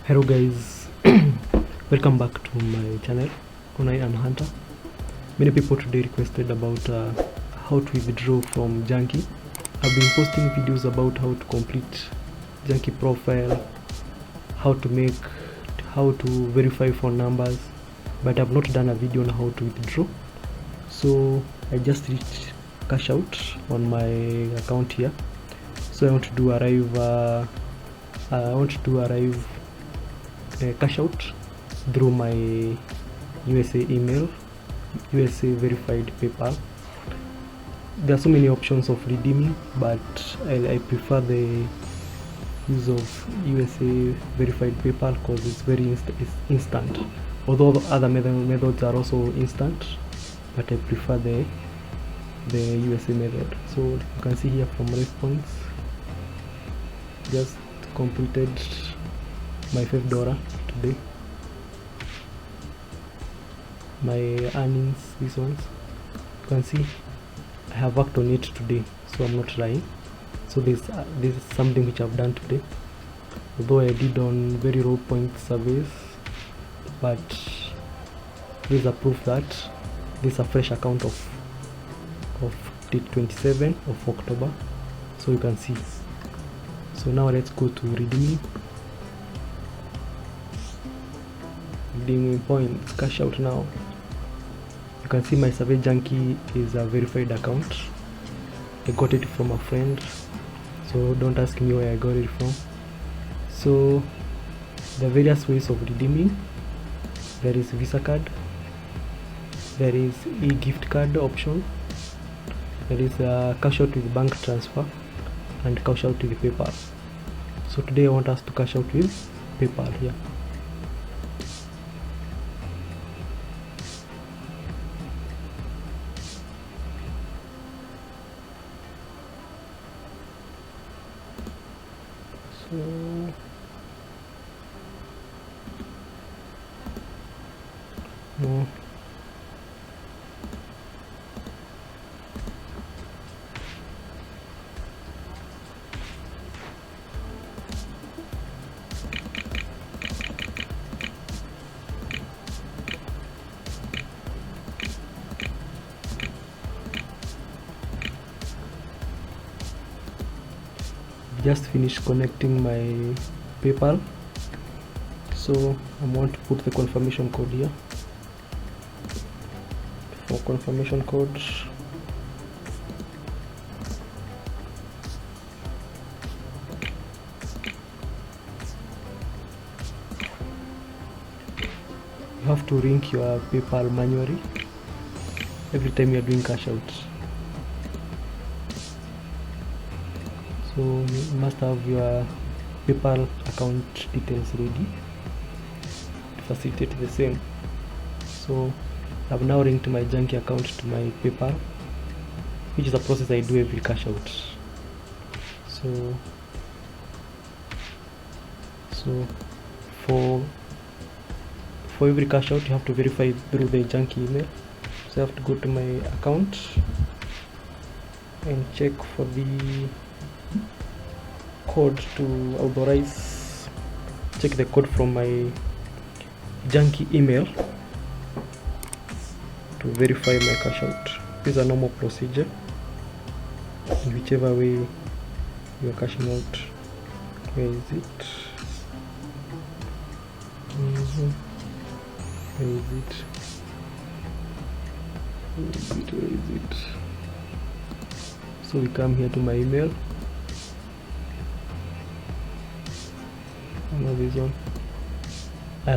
Hello guys, welcome back to my channel OnlineEarnHunter. Many people today requested about how to withdraw from Junkie. I've been posting videos about how to complete Junkie profile, how to verify phone numbers, but I've not done a video on how to withdraw. So I just reached Cashout on my account here. So I want to do arrive Cashout through my USA email, USA verified PayPal. There are so many options of redeeming, but I prefer the use of USA verified PayPal because it's very instant. Although other methods are also instant, but I prefer the USA method. So you can see here from response, just completed my $5 today. My earnings, these ones, you can see I have worked on it today, so I'm not lying. So this is something which I've done today, although I did on very low point surveys, but this is a proof that this is a fresh account of the 27th of October. So you can see. So now let's go to redeeming points. Cash out now. You can see my survey Junkie is a verified account. I got it from a friend, so don't ask me where I got it from. So the various ways of redeeming: there is Visa card, there is e-gift card option, there is a cash out with bank transfer, and cash out with PayPal. So today I want us to cash out with PayPal here. So no. Just finished connecting my PayPal, so I want to put the confirmation code here. For confirmation code, you have to link your PayPal manually every time you're doing cash out. So you must have your PayPal account details ready to facilitate the same. So I've now linked my Junkie account to my PayPal, which is a process I do every cash out. So for every cash out, you have to verify through the Junkie email. So I have to go to my account and check for the code to authorize, check the code from my Junkie email to verify my cash out. This is a normal procedure in whichever way you're cashing out. Where is it? Where is it? So we come here to my email. This one.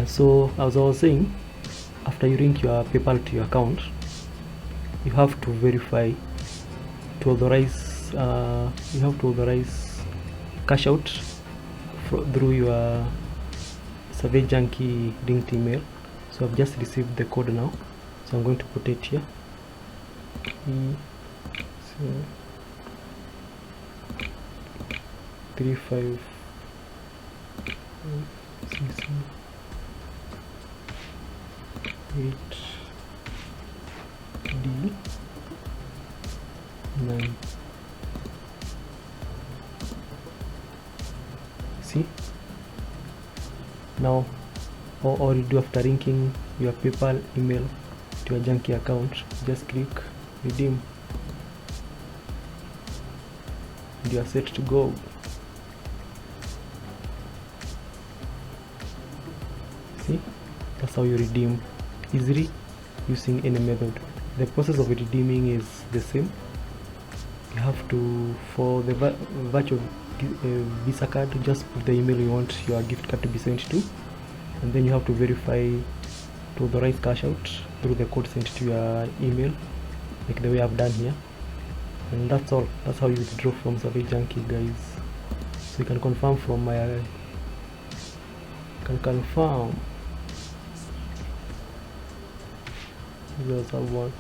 So as I was saying, after you link your PayPal to your account, you have to verify to authorize. You have to authorize cash out through your survey Junkie linked email. So I've just received the code now, so I'm going to put it here. So 35 8D9. See, Now all you do after linking your PayPal email to your Junkie account, just click redeem and you are set to go. See, that's how you redeem easily using any method. The process of redeeming is the same. You have to, for the virtual Visa card, just put the email you want your gift card to be sent to, and then you have to verify to authorize cash out through the code sent to your email, like the way I've done here. And that's all. That's how you withdraw from Survey Junkie, guys. So you can confirm from my there's a one.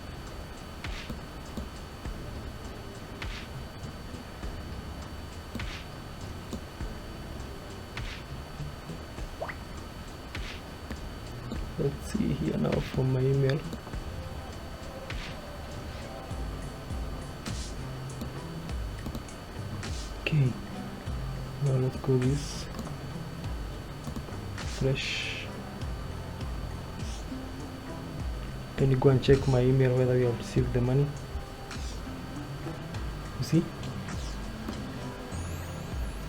Let's see here now from my email. Okay, now let's go this fresh. Then you go and check my email whether you have received the money. You see,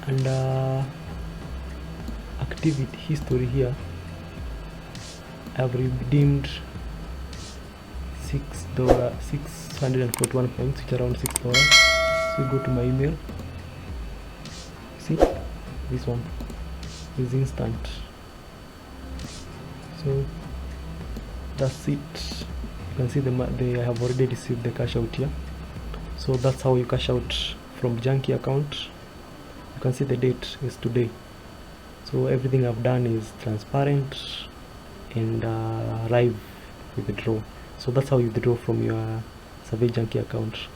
and activity history here, I've redeemed $641 points, which are around $6. So you go to my email. See, this one is instant. So that's it. You can see they have already received the cash out here. So that's how you cash out from Junkie account. You can see the date is today. So everything I've done is transparent and live withdraw. So that's how you withdraw from your Survey Junkie account.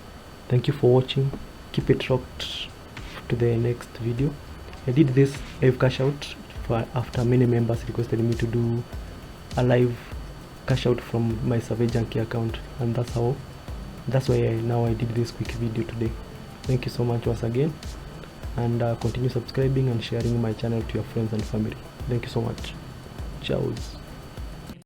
Thank you for watching. Keep it locked to the next video. I did this live cash out for after many members requested me to do a live cash out from my Survey Junkie account, and that's why now I did this quick video today. Thank you so much once again, and continue subscribing and sharing my channel to your friends and family. Thank you so much. Ciao.